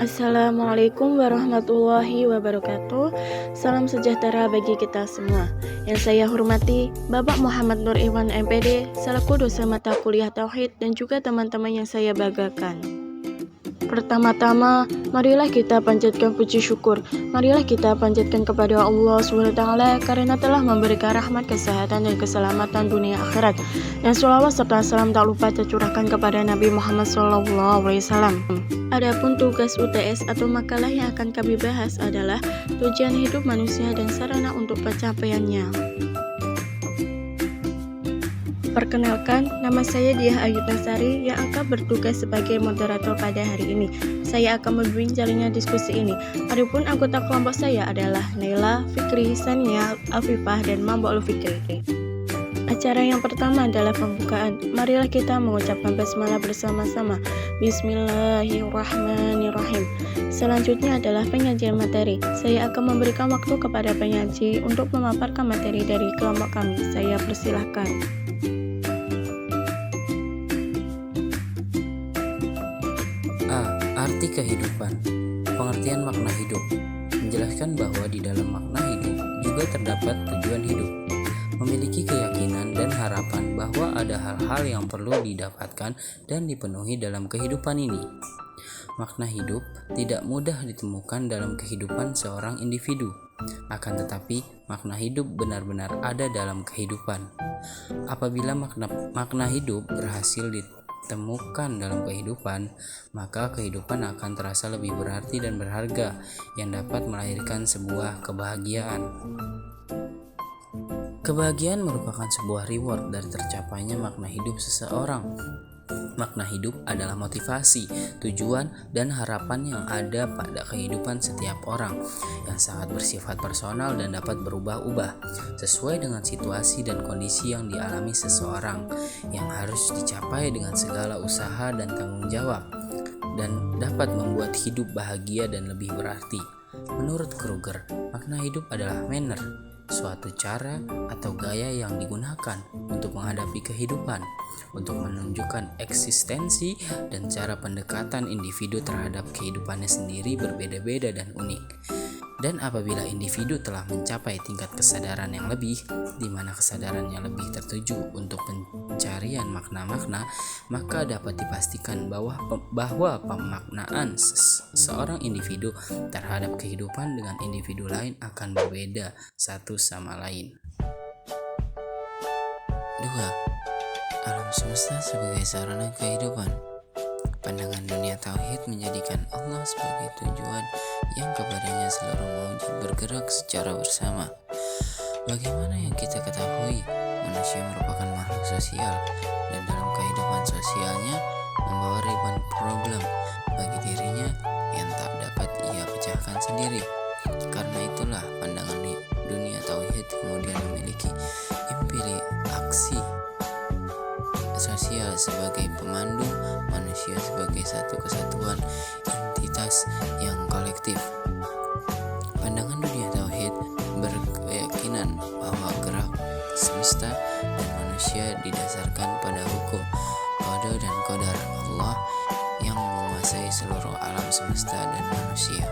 Assalamualaikum warahmatullahi wabarakatuh. Salam sejahtera bagi kita semua. Yang saya hormati Bapak Muhammad Nur Iwan MPD selaku dosen mata kuliah Tauhid dan juga teman-teman yang saya banggakan. Pertama-tama, marilah kita panjatkan puji syukur. Marilah kita panjatkan kepada Allah SWT karena telah memberikan rahmat, kesehatan, dan keselamatan dunia akhirat. Dan sholawat serta salam tak lupa tercurahkan kepada Nabi Muhammad SAW. Adapun tugas UTS atau makalah yang akan kami bahas adalah tujuan hidup manusia dan sarana untuk pencapaiannya. Perkenalkan, nama saya Diah Ayu Tasari yang akan bertugas sebagai moderator pada hari ini. Saya akan membimbing jalannya diskusi ini. Adapun anggota kelompok saya adalah Naila, Fikri, Sania, Afifah, dan Mambo Fikri. Acara yang pertama adalah pembukaan. Marilah kita mengucapkan basmalah bersama-sama. Bismillahirrahmanirrahim. Selanjutnya adalah penyajian materi. Saya akan memberikan waktu kepada penyaji untuk memaparkan materi dari kelompok kami. Saya persilahkan. Arti kehidupan. Pengertian makna hidup menjelaskan bahwa di dalam makna hidup juga terdapat tujuan hidup. Memiliki keyakinan dan harapan bahwa ada hal-hal yang perlu didapatkan dan dipenuhi dalam kehidupan ini. Makna hidup tidak mudah ditemukan dalam kehidupan seorang individu. Akan tetapi, makna hidup benar-benar ada dalam kehidupan. Apabila makna hidup berhasil ditemukan dalam kehidupan, maka kehidupan akan terasa lebih berarti dan berharga yang dapat melahirkan sebuah kebahagiaan. Kebahagiaan merupakan sebuah reward dari tercapainya makna hidup seseorang. Makna hidup adalah motivasi, tujuan, dan harapan yang ada pada kehidupan setiap orang yang sangat bersifat personal dan dapat berubah-ubah sesuai dengan situasi dan kondisi yang dialami seseorang, yang harus dicapai dengan segala usaha dan tanggung jawab dan dapat membuat hidup bahagia dan lebih berarti. Menurut Kruger, makna hidup adalah manner, suatu cara atau gaya yang digunakan untuk menghadapi kehidupan, untuk menunjukkan eksistensi dan cara pendekatan individu terhadap kehidupannya sendiri berbeda-beda dan unik. Dan apabila individu telah mencapai tingkat kesadaran yang lebih, di mana kesadarannya lebih tertuju untuk pencarian makna-makna, maka dapat dipastikan bahwa pemaknaan seorang individu terhadap kehidupan dengan individu lain akan berbeda satu sama lain. 2. Alam semesta sebagai sarana kehidupan. Pandangan dunia tauhid menjadikan Allah sebagai tujuan yang kepadanya seluruh maujud bergerak secara bersama. Bagaimana yang kita ketahui, manusia merupakan makhluk sosial dan dalam kehidupan sosialnya membawa ribuan problem bagi dirinya yang tak dapat ia pecahkan sendiri. Karena itulah pandangan dunia tauhid kemudian memiliki implikasi sosial sebagai pemandu manusia sebagai satu kesatuan entitas yang kolektif. Pandangan dunia tauhid berkeyakinan bahwa gerak semesta dan manusia didasarkan pada hukum, qada dan qadar Allah yang menguasai seluruh alam semesta dan manusia.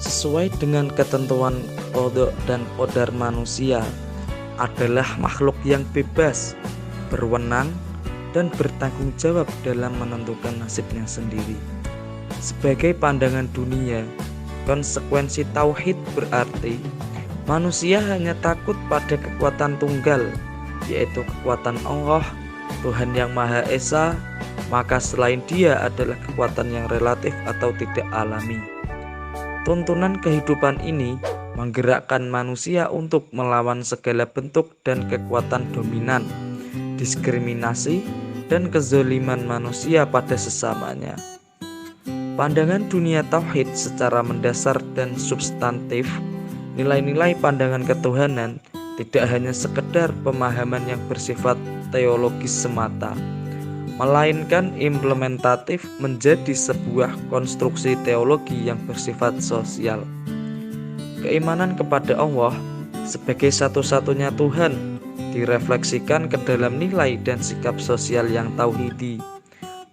Sesuai dengan ketentuan qada dan qadar, manusia adalah makhluk yang bebas, berwenang, dan bertanggung jawab dalam menentukan nasibnya sendiri. Sebagai pandangan dunia, konsekuensi tauhid berarti manusia hanya takut pada kekuatan tunggal, yaitu kekuatan Allah, Tuhan yang Maha Esa, maka selain Dia adalah kekuatan yang relatif atau tidak alami. Tuntunan kehidupan ini menggerakkan manusia untuk melawan segala bentuk dan kekuatan dominan, diskriminasi, dan kezaliman manusia pada sesamanya. Pandangan dunia tauhid secara mendasar dan substantif, nilai-nilai pandangan ketuhanan tidak hanya sekedar pemahaman yang bersifat teologis semata, melainkan implementatif menjadi sebuah konstruksi teologi yang bersifat sosial. Keimanan kepada Allah sebagai satu-satunya Tuhan direfleksikan ke dalam nilai dan sikap sosial yang tauhidi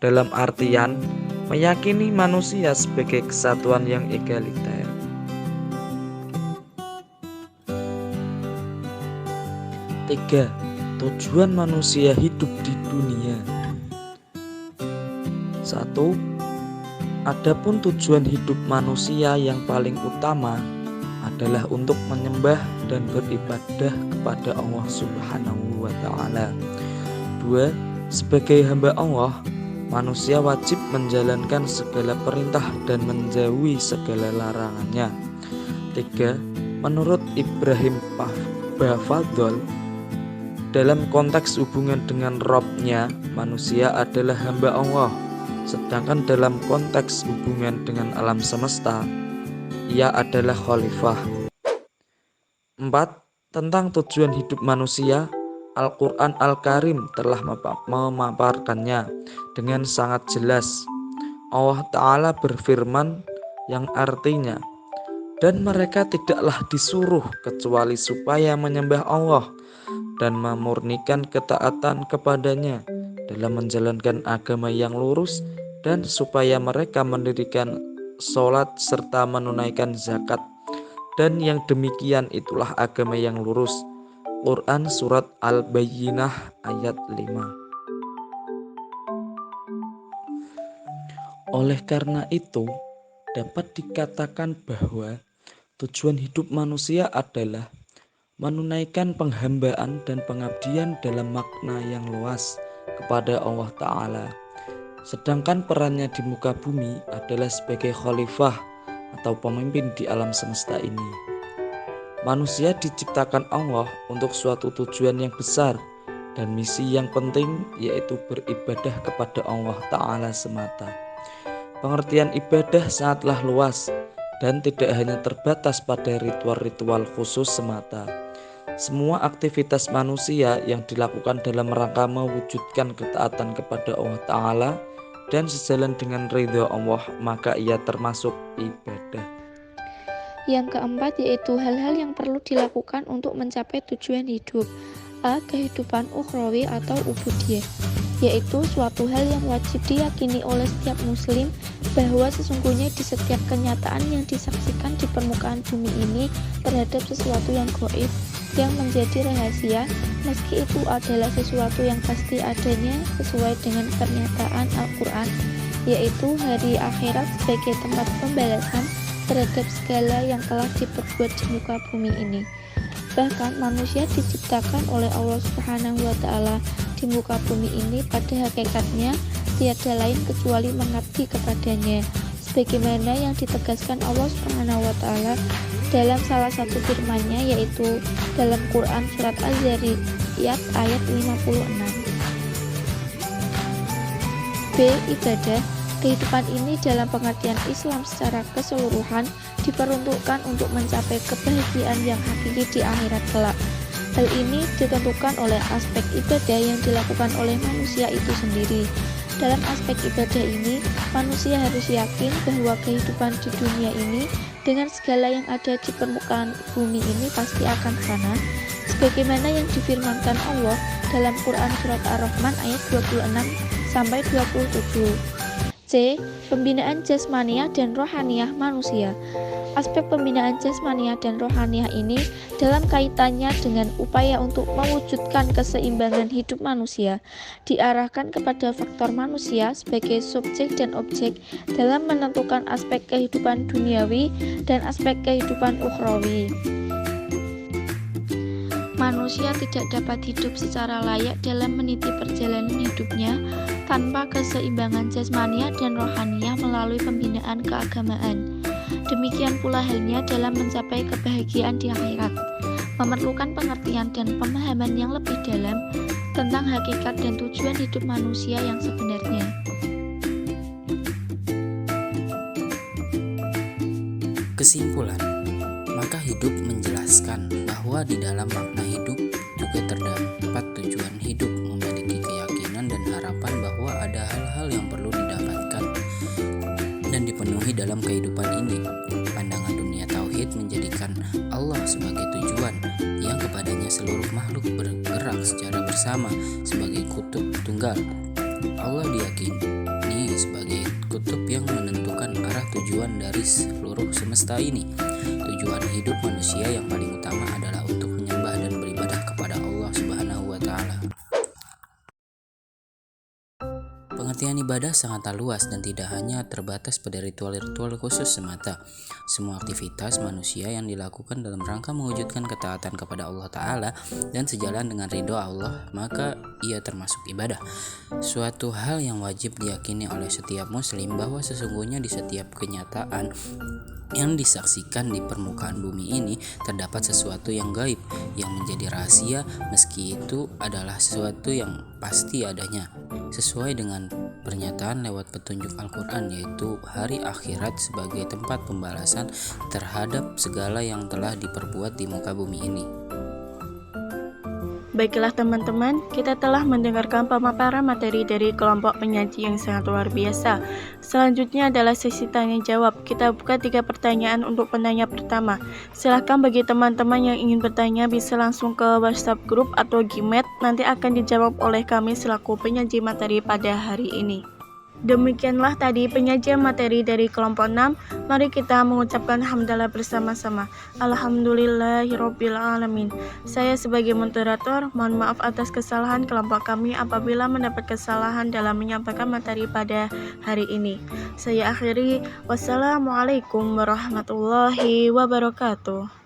dalam artian meyakini manusia sebagai kesatuan yang egaliter. Tiga, tujuan manusia hidup di dunia. 1. Adapun tujuan hidup manusia yang paling utama adalah untuk menyembah dan beribadah kepada Allah Subhanahu wa Ta'ala. 2. Sebagai hamba Allah, manusia wajib menjalankan segala perintah dan menjauhi segala larangannya. 3. Menurut Ibrahim Bafadhol, dalam konteks hubungan dengan Rabb-nya, manusia adalah hamba Allah. Sedangkan dalam konteks hubungan dengan alam semesta, ia adalah khalifah. 4. Tentang tujuan hidup manusia, Al-Quran Al-Karim telah memaparkannya dengan sangat jelas. Allah Ta'ala berfirman yang artinya, dan mereka tidaklah disuruh kecuali supaya menyembah Allah dan memurnikan ketaatan kepadanya dalam menjalankan agama yang lurus, dan supaya mereka mendirikan sholat serta menunaikan zakat, dan yang demikian itulah agama yang lurus. Quran Surat Al-Bayyinah ayat 5. Oleh karena itu, dapat dikatakan bahwa tujuan hidup manusia adalah menunaikan penghambaan dan pengabdian dalam makna yang luas kepada Allah Ta'ala. Sedangkan perannya di muka bumi adalah sebagai khalifah atau pemimpin di alam semesta ini. Manusia diciptakan Allah untuk suatu tujuan yang besar dan misi yang penting, yaitu beribadah kepada Allah Ta'ala semata. Pengertian ibadah sangatlah luas dan tidak hanya terbatas pada ritual-ritual khusus semata. Semua aktivitas manusia yang dilakukan dalam rangka mewujudkan ketaatan kepada Allah Ta'ala dan sejalan dengan ridha Allah, maka ia termasuk ibadah. Yang keempat yaitu hal-hal yang perlu dilakukan untuk mencapai tujuan hidup. A. Kehidupan ukhrawi atau ubudiyah, yaitu suatu hal yang wajib diyakini oleh setiap muslim bahwa sesungguhnya di setiap kenyataan yang disaksikan di permukaan bumi ini terhadap sesuatu yang gaib, yang menjadi rahasia, meski itu adalah sesuatu yang pasti adanya sesuai dengan pernyataan Al-Quran, yaitu hari akhirat sebagai tempat pembalasan terhadap segala yang telah diperbuat di muka bumi ini. Bahkan manusia diciptakan oleh Allah Subhanahu wa Ta'ala di muka bumi ini pada hakikatnya tiada lain kecuali mengabdi kepadanya, sebagaimana yang ditegaskan Allah Subhanahu wa Ta'ala dalam salah satu firman-Nya, yaitu dalam Quran surat Az-Zariyat ayat 56. B. Ibadah. Kehidupan ini dalam pengertian Islam secara keseluruhan diperuntukkan untuk mencapai kebahagiaan yang hakiki di akhirat kelak. Hal ini ditentukan oleh aspek ibadah yang dilakukan oleh manusia itu sendiri. Dalam aspek ibadah ini, manusia harus yakin bahwa kehidupan di dunia ini dengan segala yang ada di permukaan bumi ini pasti akan fana, sebagaimana yang difirmankan Allah dalam Quran surat Ar-Rahman ayat 26-27. C. Pembinaan jasmaniah dan rohaniah manusia. Aspek pembinaan jasmaniah dan rohaniah ini dalam kaitannya dengan upaya untuk mewujudkan keseimbangan hidup manusia diarahkan kepada faktor manusia sebagai subjek dan objek dalam menentukan aspek kehidupan duniawi dan aspek kehidupan ukhrawi. Manusia tidak dapat hidup secara layak dalam meniti perjalanan hidupnya tanpa keseimbangan jasmaniah dan rohaniah melalui pembinaan keagamaan. Demikian pula halnya dalam mencapai kebahagiaan di akhirat, memerlukan pengertian dan pemahaman yang lebih dalam tentang hakikat dan tujuan hidup manusia yang sebenarnya. Kesimpulan, maka hidup menjelaskan bahwa di dalam makna hidup juga terdapat tujuan hidup, memiliki keyakinan dan harapan bahwa ada hal-hal yang perlu didapatkan dan dipenuhi dalam kehidupan ini. Pandangan dunia tauhid menjadikan Allah sebagai tujuan yang kepadanya seluruh makhluk bergerak secara bersama sebagai kutub tunggal. Allah diyakini kutub yang menentukan arah tujuan dari seluruh semesta ini. Tujuan hidup manusia yang paling utama adalah untuk menyembah dan beribadah kepada Allah Subhanahu wa Ta'ala. Pengertian ibadah sangatlah luas dan tidak hanya terbatas pada ritual-ritual khusus semata. Semua aktivitas manusia yang dilakukan dalam rangka mewujudkan ketaatan kepada Allah Ta'ala dan sejalan dengan ridho Allah, maka ia termasuk ibadah. Suatu hal yang wajib diyakini oleh setiap muslim bahwa sesungguhnya di setiap kenyataan yang disaksikan di permukaan bumi ini terdapat sesuatu yang gaib, yang menjadi rahasia, meski itu adalah sesuatu yang pasti adanya, sesuai dengan pernyataan lewat petunjuk Al-Quran, yaitu hari akhirat sebagai tempat pembalasan terhadap segala yang telah diperbuat di muka bumi ini. Baiklah teman-teman, kita telah mendengarkan pemaparan materi dari kelompok penyaji yang sangat luar biasa. Selanjutnya adalah sesi tanya jawab. Kita buka 3 pertanyaan untuk penanya pertama. Silahkan bagi teman-teman yang ingin bertanya bisa langsung ke WhatsApp grup atau Gmail. Nanti akan dijawab oleh kami selaku penyaji materi pada hari ini. Demikianlah tadi penyajian materi dari kelompok 6. Mari kita mengucapkan hamdalah bersama-sama. Alhamdulillahirabbil alamin. Saya sebagai moderator mohon maaf atas kesalahan kelompok kami apabila mendapat kesalahan dalam menyampaikan materi pada hari ini. Saya akhiri, wassalamualaikum warahmatullahi wabarakatuh.